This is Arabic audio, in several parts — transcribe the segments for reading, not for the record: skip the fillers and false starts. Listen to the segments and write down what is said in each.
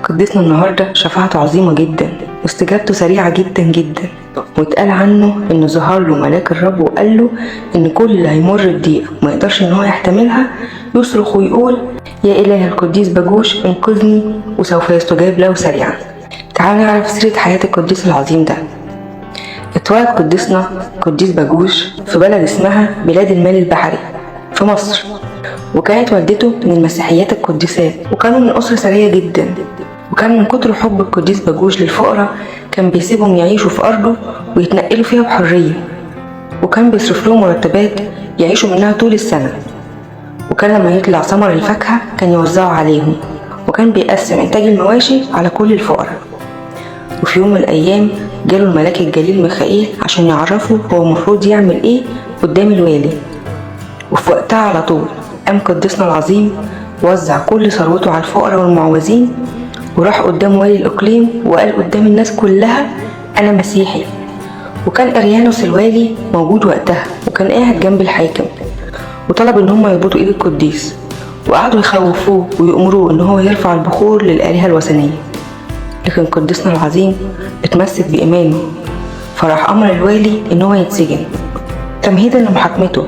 قديسنا النهاردة شفاعته عظيمة جدا واستجابته سريعة جدا جدا، واتقال عنه انه ظهر له ملاك الرب وقال له ان كل اللي هيمر بضيقة ما يقدرش ان هو يحتملها يصرخ ويقول يا إله القديس باجوش انقذني وسوف يستجاب له سريعا. تعالوا نعرف سيرة حياة القديس العظيم ده. اتولد قديسنا قديس باجوش في بلد اسمها بلاد المال البحري في مصر، وكانت والدته من المسيحيات القديسات، وكانوا من أسرة ثرية جدا، وكان من كتر حب القديس باجوش للفقراء كان بيسيبهم يعيشوا في أرضه ويتنقلوا فيها بحرية، وكان بيصرف لهم مرتبات يعيشوا منها طول السنة، وكان لما يطلع ثمر الفاكهة كان يوزعه عليهم، وكان بيقسم إنتاج المواشي على كل الفقراء. وفي يوم من الأيام جاله الملاك الجليل ميخائيل عشان يعرفه هو المفروض يعمل إيه قدام الوالي، وفي وقتها على طول قام قديسنا العظيم وزع كل ثروته على الفقراء والمعوزين، وراح قدام والي الإقليم وقال قدام الناس كلها أنا مسيحي. وكان أريانوس الوالي موجود وقتها وكان قاعد جنب الحاكم، وطلب إن هم يربطوا إيد القديس، وقعدوا يخوفوه ويأمروه إن هو يرفع البخور للآلهة الوثنية. لكن قديسنا العظيم اتمسك بإيمانه، فراح أمر الوالي إن هو يتسجن تمهيدا لمحاكمته.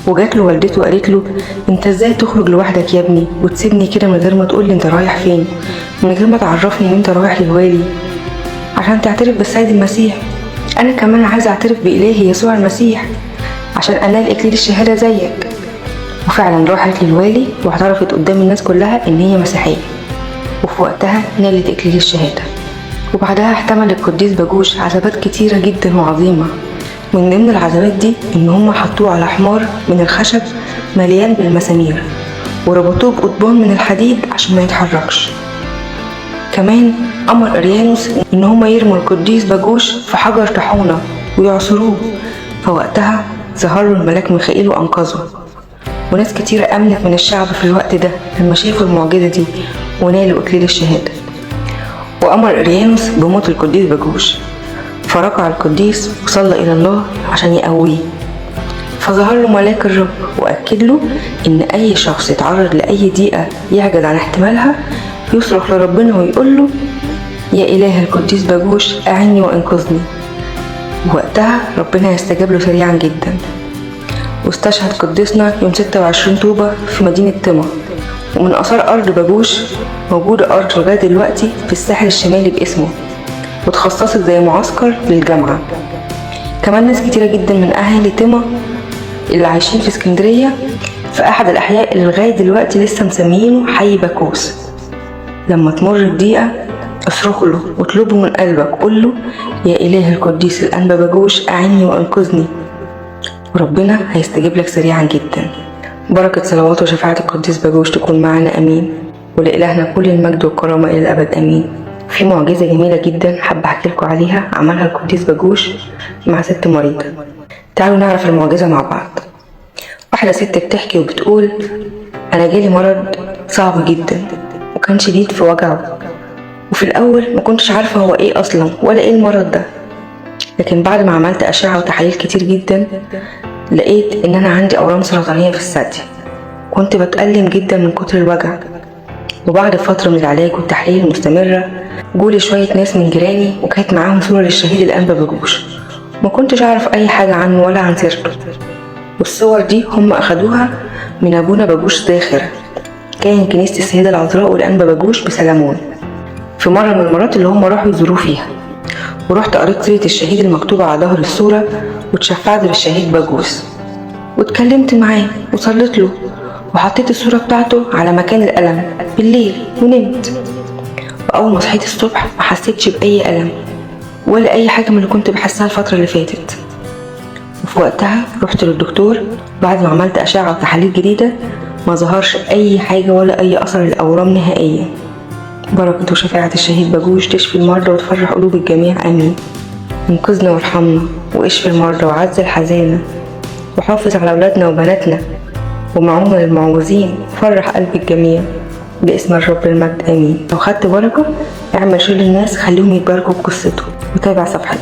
وجات له والدته وقالت له انت ازاي تخرج لوحدك يا ابني وتسيبني كده من غير ما تقولي انت رايح فين، من غير ما تعرفني ان انت رايح للوالي عشان تعترف بالسيد المسيح؟ انا كمان عايزه اعترف بإلهي يسوع المسيح عشان انال اكليل الشهاده زيك. وفعلا راحت للوالي واعترفت قدام الناس كلها ان هي مسيحيه، وفي وقتها نالت اكليل الشهاده. وبعدها احتمل القديس باجوش عذابات كتيره جدا وعظيمه، من ضمن العذابات دي ان هم حطوه على حمار من الخشب مليان بالمسامير، وربطوه بقضبان من الحديد عشان ما يتحركش. كمان امر اريانوس ان هم يرموا القديس باجوش في حجر طاحونه ويعصروه، فوقتها ظهر له الملاك ميخائيل وانقذه. وناس كتيره امنت من الشعب في الوقت ده لما شافوا المعجزه دي ونالوا اكليل الشهاده. وامر اريانوس بموت القديس باجوش، فركع القديس وصلى إلى الله عشان يقويه، فظهر له ملاك الرب وأكد له إن أي شخص يتعرض لأي ضيقة يعجز عن احتمالها يصرخ لربنا ويقول له يا إله القديس باجوش أعني وانقذني، ووقتها ربنا يستجاب له سريعا جدا. واستشهد قديسنا يوم 26 طوبة في مدينة طمة، ومن آثار أرض باجوش موجودة أرض لغاية دلوقتي في الساحل الشمالي باسمه، وتخصصت زي معسكر للجامعة. كمان ناس كتيرة جدا من أهالي طمة اللي عايشين في اسكندرية في أحد الأحياء اللي لغاية دلوقتي لسه مسميينه حي باكوس. لما تمر بضيقة اصرخ له واطلبه من قلبك، قول له يا إله القديس الأنبا باجوش أعني وأنقذني، وربنا هيستجيب لك سريعا جدا. بركة صلوات وشفاعة القديس باجوش تكون معنا أمين، ولإلهنا كل المجد والكرامة إلى الأبد أمين. في معجزة جميلة جدا حابة احكي لكم عليها عملها القديس باجوش مع ست مريضة. تعالوا نعرف المعجزة مع بعض. واحدة ست بتحكي وبتقول انا جالي مرض صعب جدا وكان شديد في وجعه، وفي الاول ما كنتش عارفة هو ايه اصلا ولا ايه المرض ده، لكن بعد ما عملت اشعة وتحاليل كتير جدا لقيت ان انا عندي اورام سرطانية في الثدي. كنت بتألم جدا من كتر الوجع، وبعد فترة من العلاج والتحاليل المستمرة جولي شوية ناس من جيراني وكانت معاهم صورة للشهيد الأنبا باجوش، ما كنتش أعرف أي حاجة عنه ولا عن سيرته، والصور دي هم أخدوها من أبونا باجوش داخر كان كنيسة السيدة العذراء والأنبا باجوش بسلمون في مرة من المرات اللي هم راحوا يزوروه فيها. ورحت قريت سيرة الشهيد المكتوبة على ظهر الصورة واتشفعت بالشهيد باجوش واتكلمت معاه وصليت له، وحطيت الصورة بتاعته على مكان الألم بالليل ونمت. وأول ما صحيت الصبح ما حسيتش بأي ألم ولا أي حاجة من اللي كنت بحسها الفترة اللي فاتت. وفي وقتها رحت للدكتور بعد ما عملت أشعة وتحاليل جديدة ما ظهرش أي حاجة ولا أي أثر للأورام نهائيا. بركة وشفاعة الشهيد باجوش تشفي المرضى وتفرح قلوب الجميع آمين. انقذنا وارحمنا واشفي المرضى وعز الحزانة وحافظ على أولادنا وبناتنا ومعونا للمعوزين، فرح قلب الجميع باسم الرب المجد آمين. لو خدت بركة اعمل شير للناس خليهم يتباركوا بقصته، وتابع صفحتي.